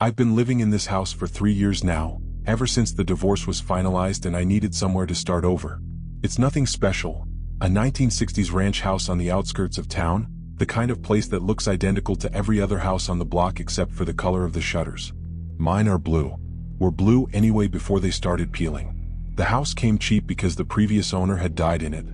I've been living in this house for 3 years now, ever since the divorce was finalized and I needed somewhere to start over. It's nothing special, a 1960s ranch house on the outskirts of town, the kind of place that looks identical to every other house on the block except for the color of the shutters. Mine are blue. Were blue anyway before they started peeling. The house came cheap because the previous owner had died in it.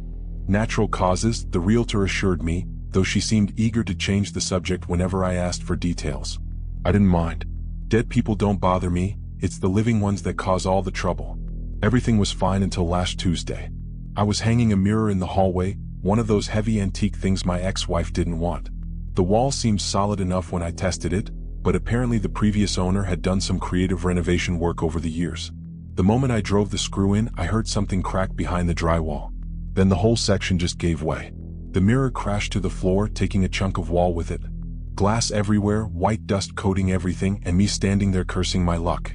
Natural causes, the realtor assured me, though she seemed eager to change the subject whenever I asked for details. I didn't mind. Dead people don't bother me, it's the living ones that cause all the trouble. Everything was fine until last Tuesday. I was hanging a mirror in the hallway, one of those heavy antique things my ex-wife didn't want. The wall seemed solid enough when I tested it, but apparently the previous owner had done some creative renovation work over the years. The moment I drove the screw in, I heard something crack behind the drywall. Then the whole section just gave way. The mirror crashed to the floor, taking a chunk of wall with it. Glass everywhere, white dust coating everything, and me standing there cursing my luck.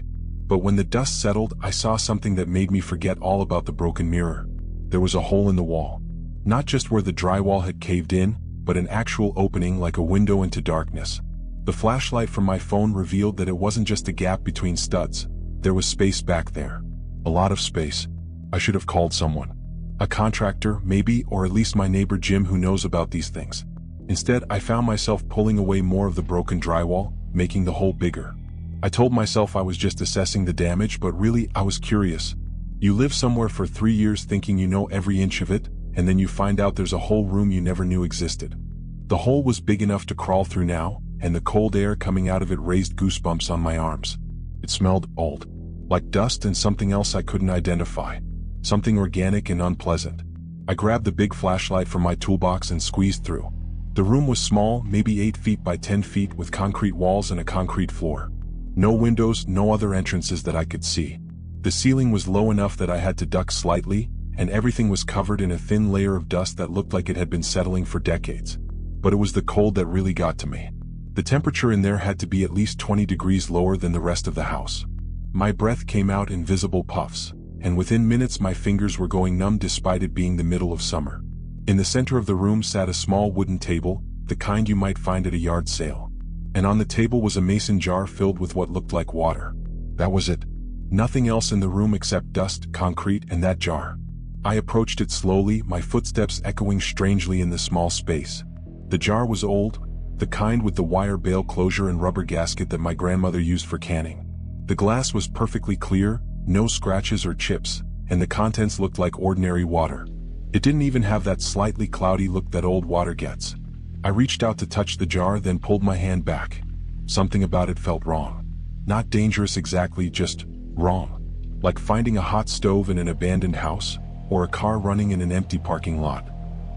But when the dust settled, I saw something that made me forget all about the broken mirror. There was a hole in the wall. Not just where the drywall had caved in, but an actual opening like a window into darkness. The flashlight from my phone revealed that it wasn't just a gap between studs. There was space back there. A lot of space. I should have called someone. A contractor, maybe, or at least my neighbor Jim who knows about these things. Instead, I found myself pulling away more of the broken drywall, making the hole bigger. I told myself I was just assessing the damage, but really, I was curious. You live somewhere for 3 years thinking you know every inch of it, and then you find out there's a whole room you never knew existed. The hole was big enough to crawl through now, and the cold air coming out of it raised goosebumps on my arms. It smelled old. Like dust and something else I couldn't identify. Something organic and unpleasant. I grabbed the big flashlight from my toolbox and squeezed through. The room was small, maybe 8 feet by 10 feet with concrete walls and a concrete floor. No windows, no other entrances that I could see. The ceiling was low enough that I had to duck slightly, and everything was covered in a thin layer of dust that looked like it had been settling for decades. But it was the cold that really got to me. The temperature in there had to be at least 20 degrees lower than the rest of the house. My breath came out in visible puffs, and within minutes my fingers were going numb despite it being the middle of summer. In the center of the room sat a small wooden table, the kind you might find at a yard sale. And on the table was a mason jar filled with what looked like water. That was it. Nothing else in the room except dust, concrete, and that jar. I approached it slowly, my footsteps echoing strangely in the small space. The jar was old, the kind with the wire bale closure and rubber gasket that my grandmother used for canning. The glass was perfectly clear, no scratches or chips, and the contents looked like ordinary water. It didn't even have that slightly cloudy look that old water gets. I reached out to touch the jar, then pulled my hand back. Something about it felt wrong. Not dangerous exactly, just wrong. Like finding a hot stove in an abandoned house, or a car running in an empty parking lot.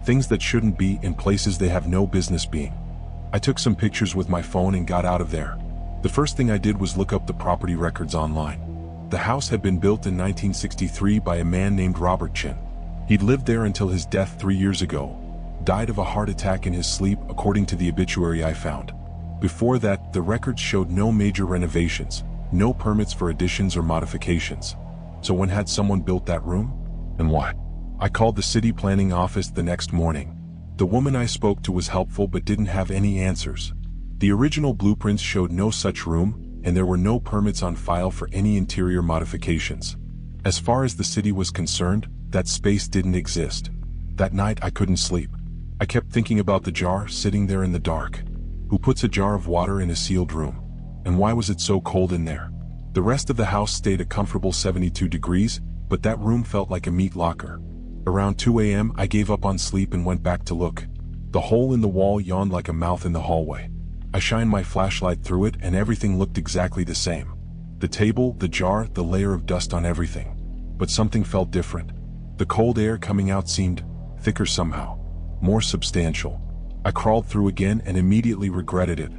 Things that shouldn't be in places they have no business being. I took some pictures with my phone and got out of there. The first thing I did was look up the property records online. The house had been built in 1963 by a man named Robert Chin. He'd lived there until his death 3 years ago. Died of a heart attack in his sleep, according to the obituary I found. Before that, the records showed no major renovations, no permits for additions or modifications. So when had someone built that room? And why? I called the city planning office the next morning. The woman I spoke to was helpful but didn't have any answers. The original blueprints showed no such room, and there were no permits on file for any interior modifications. As far as the city was concerned, that space didn't exist. That night I couldn't sleep. I kept thinking about the jar sitting there in the dark. Who puts a jar of water in a sealed room? And why was it so cold in there? The rest of the house stayed a comfortable 72 degrees, but that room felt like a meat locker. Around 2 a.m. I gave up on sleep and went back to look. The hole in the wall yawned like a mouth in the hallway. I shined my flashlight through it and everything looked exactly the same. The table, the jar, the layer of dust on everything. But something felt different. The cold air coming out seemed thicker somehow. More substantial. I crawled through again and immediately regretted it.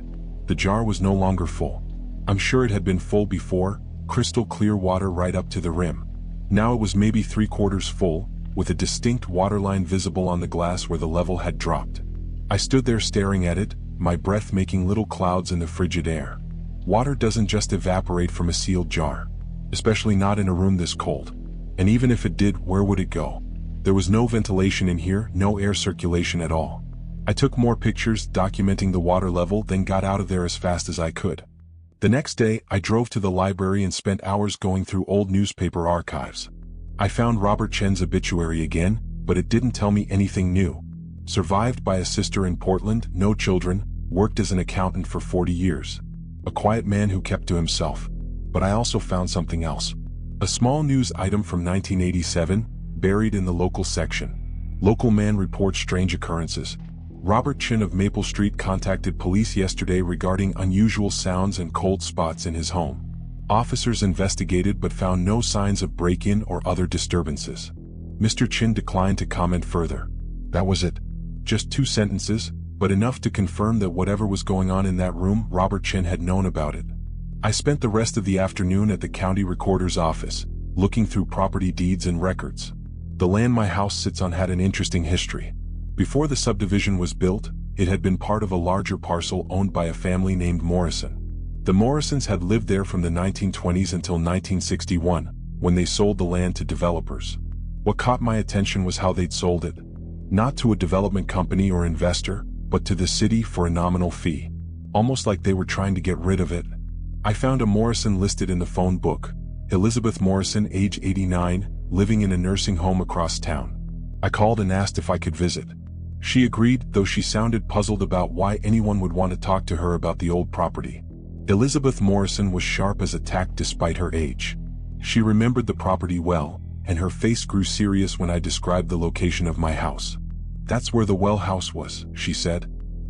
The jar was no longer full. I'm sure it had been full before, crystal clear water right up to the rim. Now it was maybe 3/4 full, with a distinct waterline visible on the glass where the level had dropped. I stood there staring at it, my breath making little clouds in the frigid air. Water doesn't just evaporate from a sealed jar, especially not in a room this cold. And even if it did, where would it go? There was no ventilation in here, no air circulation at all. I took more pictures documenting the water level, then got out of there as fast as I could. The next day, I drove to the library and spent hours going through old newspaper archives. I found Robert Chen's obituary again, but it didn't tell me anything new. Survived by a sister in Portland, no children, worked as an accountant for 40 years. A quiet man who kept to himself. But I also found something else. A small news item from 1987, buried in the local section. Local man reports strange occurrences. Robert Chen of Maple Street contacted police yesterday regarding unusual sounds and cold spots in his home. Officers investigated but found no signs of break-in or other disturbances. Mr. Chen declined to comment further. That was it. Just 2 sentences, but enough to confirm that whatever was going on in that room, Robert Chen had known about it. I spent the rest of the afternoon at the county recorder's office, looking through property deeds and records. The land my house sits on had an interesting history. Before the subdivision was built, it had been part of a larger parcel owned by a family named Morrison. The Morrisons had lived there from the 1920s until 1961, when they sold the land to developers. What caught my attention was how they'd sold it. Not to a development company or investor, but to the city for a nominal fee. Almost like they were trying to get rid of it. I found a Morrison listed in the phone book. Elizabeth Morrison, age 89, living in a nursing home across town. I called and asked if I could visit. She agreed, though she sounded puzzled about why anyone would want to talk to her about the old property. Elizabeth Morrison was sharp as a tack despite her age. She remembered the property well, and her face grew serious when I described the location of my house. That's where the well house was, she said.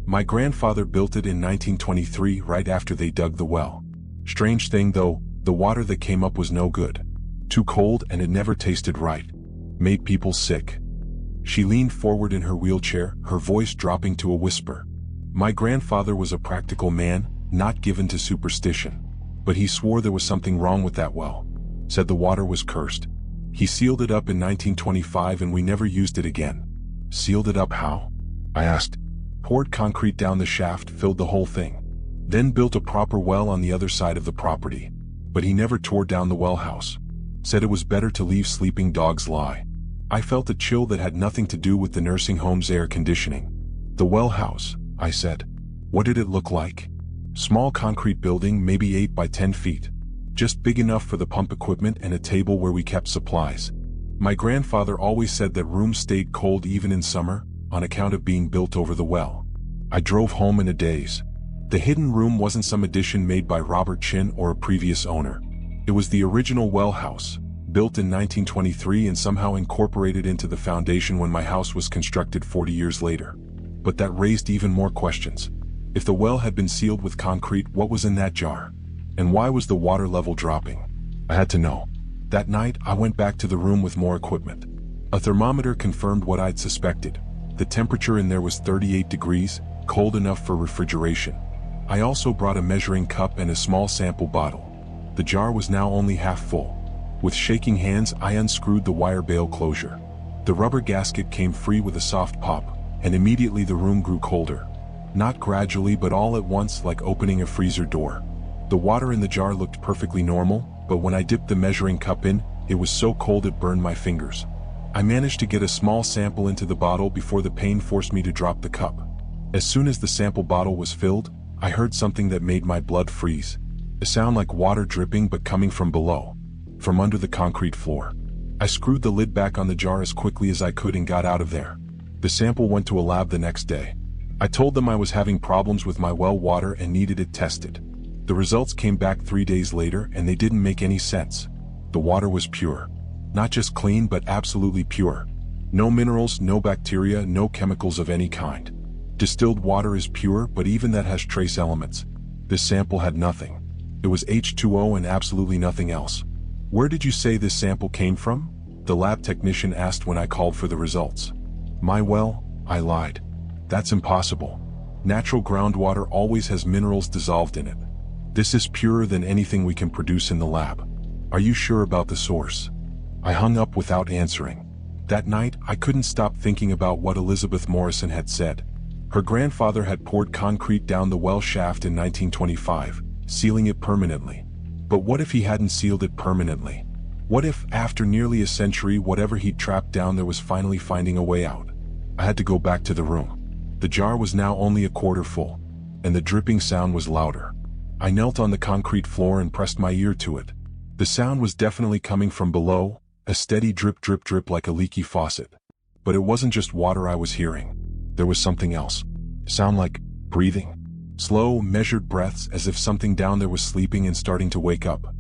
My grandfather built it in 1923 right after they dug the well. Strange thing though, the water that came up was no good. Too cold and it never tasted right. Made people sick. She leaned forward in her wheelchair, her voice dropping to a whisper. My grandfather was a practical man, not given to superstition. But he swore there was something wrong with that well. Said the water was cursed. He sealed it up in 1925 and we never used it again. Sealed it up how? I asked. Poured concrete down the shaft, filled the whole thing. Then built a proper well on the other side of the property. But he never tore down the well house. Said it was better to leave sleeping dogs lie. I felt a chill that had nothing to do with the nursing home's air conditioning. The well house, I said. What did it look like? Small concrete building, maybe 8 by 10 feet. Just big enough for the pump equipment and a table where we kept supplies. My grandfather always said that rooms stayed cold even in summer, on account of being built over the well. I drove home in a daze. The hidden room wasn't some addition made by Robert Chen or a previous owner. It was the original well house, built in 1923 and somehow incorporated into the foundation when my house was constructed 40 years later. But that raised even more questions. If the well had been sealed with concrete, what was in that jar? And why was the water level dropping? I had to know. That night, I went back to the room with more equipment. A thermometer confirmed what I'd suspected. The temperature in there was 38 degrees, cold enough for refrigeration. I also brought a measuring cup and a small sample bottle. The jar was now only half full. With shaking hands, I unscrewed the wire bale closure. The rubber gasket came free with a soft pop, and immediately the room grew colder. Not gradually, but all at once, like opening a freezer door. The water in the jar looked perfectly normal, but when I dipped the measuring cup in, it was so cold it burned my fingers. I managed to get a small sample into the bottle before the pain forced me to drop the cup. As soon as the sample bottle was filled, I heard something that made my blood freeze. A sound like water dripping but coming from below, from under the concrete floor. I screwed the lid back on the jar as quickly as I could and got out of there. The sample went to a lab the next day. I told them I was having problems with my well water and needed it tested. The results came back 3 days later and they didn't make any sense. The water was pure. Not just clean but absolutely pure. No minerals, no bacteria, no chemicals of any kind. Distilled water is pure, but even that has trace elements. This sample had nothing. It was H2O and absolutely nothing else. Where did you say this sample came from? The lab technician asked when I called for the results. My well, I lied. That's impossible. Natural groundwater always has minerals dissolved in it. This is purer than anything we can produce in the lab. Are you sure about the source? I hung up without answering. That night, I couldn't stop thinking about what Elizabeth Morrison had said. Her grandfather had poured concrete down the well shaft in 1925, sealing it permanently. But what if he hadn't sealed it permanently? What if, after nearly a century, whatever he'd trapped down there was finally finding a way out? I had to go back to the room. The jar was now only a quarter full, and the dripping sound was louder. I knelt on the concrete floor and pressed my ear to it. The sound was definitely coming from below, a steady drip drip drip like a leaky faucet. But it wasn't just water I was hearing. There was something else. Sound like breathing. Slow, measured breaths as if something down there was sleeping and starting to wake up.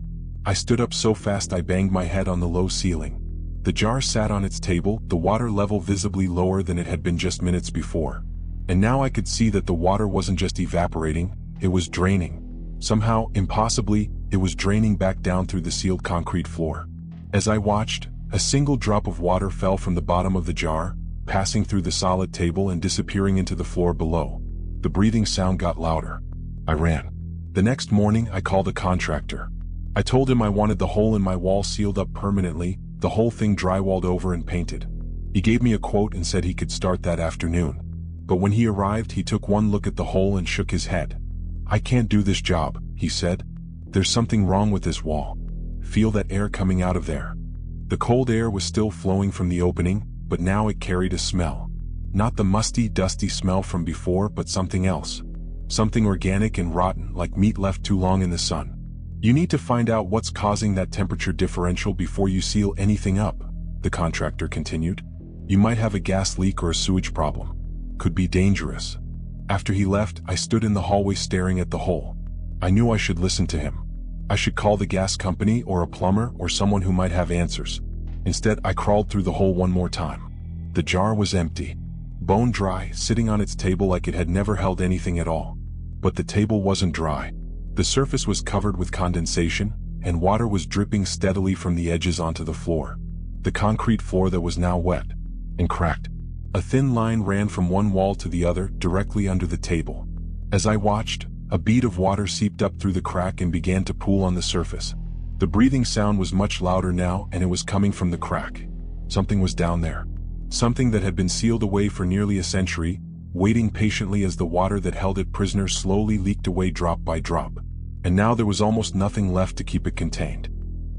I stood up so fast I banged my head on the low ceiling. The jar sat on its table, the water level visibly lower than it had been just minutes before. And now I could see that the water wasn't just evaporating, it was draining. Somehow, impossibly, it was draining back down through the sealed concrete floor. As I watched, a single drop of water fell from the bottom of the jar, passing through the solid table and disappearing into the floor below. The breathing sound got louder. I ran. The next morning, I called a contractor. I told him I wanted the hole in my wall sealed up permanently, the whole thing drywalled over and painted. He gave me a quote and said he could start that afternoon. But when he arrived, he took one look at the hole and shook his head. "I can't do this job," he said. "There's something wrong with this wall. Feel that air coming out of there." The cold air was still flowing from the opening, but now it carried a smell. Not the musty, dusty smell from before, but something else. Something organic and rotten, like meat left too long in the sun. "You need to find out what's causing that temperature differential before you seal anything up," the contractor continued. "You might have a gas leak or a sewage problem. Could be dangerous." After he left, I stood in the hallway staring at the hole. I knew I should listen to him. I should call the gas company or a plumber or someone who might have answers. Instead, I crawled through the hole one more time. The jar was empty. Bone dry, sitting on its table like it had never held anything at all. But the table wasn't dry. The surface was covered with condensation, and water was dripping steadily from the edges onto the floor. The concrete floor that was now wet and cracked. A thin line ran from one wall to the other, directly under the table. As I watched, a bead of water seeped up through the crack and began to pool on the surface. The breathing sound was much louder now, and it was coming from the crack. Something was down there. Something that had been sealed away for nearly a century, waiting patiently as the water that held it prisoner slowly leaked away drop by drop. And now there was almost nothing left to keep it contained.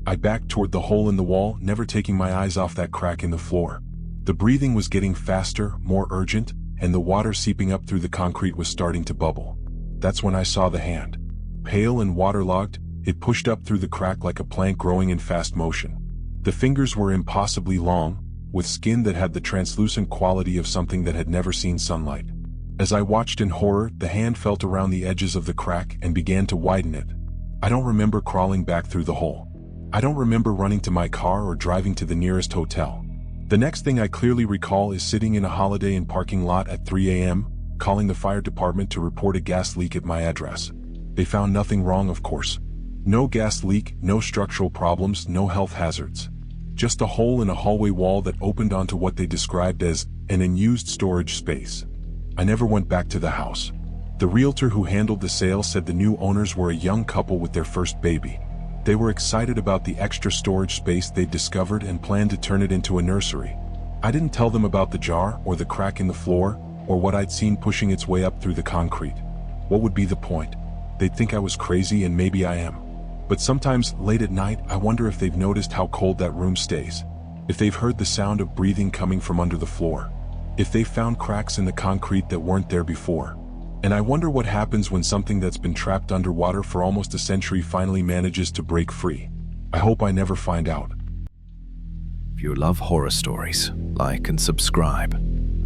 I backed toward the hole in the wall, never taking my eyes off that crack in the floor. The breathing was getting faster, more urgent, and the water seeping up through the concrete was starting to bubble. That's when I saw the hand. Pale and waterlogged, it pushed up through the crack like a plant growing in fast motion. The fingers were impossibly long, with skin that had the translucent quality of something that had never seen sunlight. As I watched in horror, the hand felt around the edges of the crack and began to widen it. I don't remember crawling back through the hole. I don't remember running to my car or driving to the nearest hotel. The next thing I clearly recall is sitting in a Holiday Inn parking lot at 3 a.m., calling the fire department to report a gas leak at my address. They found nothing wrong, of course. No gas leak, no structural problems, no health hazards. Just a hole in a hallway wall that opened onto what they described as an unused storage space. I never went back to the house. The realtor who handled the sale said the new owners were a young couple with their first baby. They were excited about the extra storage space they'd discovered and planned to turn it into a nursery. I didn't tell them about the jar or the crack in the floor or what I'd seen pushing its way up through the concrete. What would be the point? They'd think I was crazy, and maybe I am. But sometimes, late at night, I wonder if they've noticed how cold that room stays. If they've heard the sound of breathing coming from under the floor. If they've found cracks in the concrete that weren't there before. And I wonder what happens when something that's been trapped underwater for almost a century finally manages to break free. I hope I never find out. If you love horror stories, like and subscribe.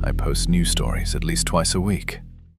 I post new stories at least twice a week.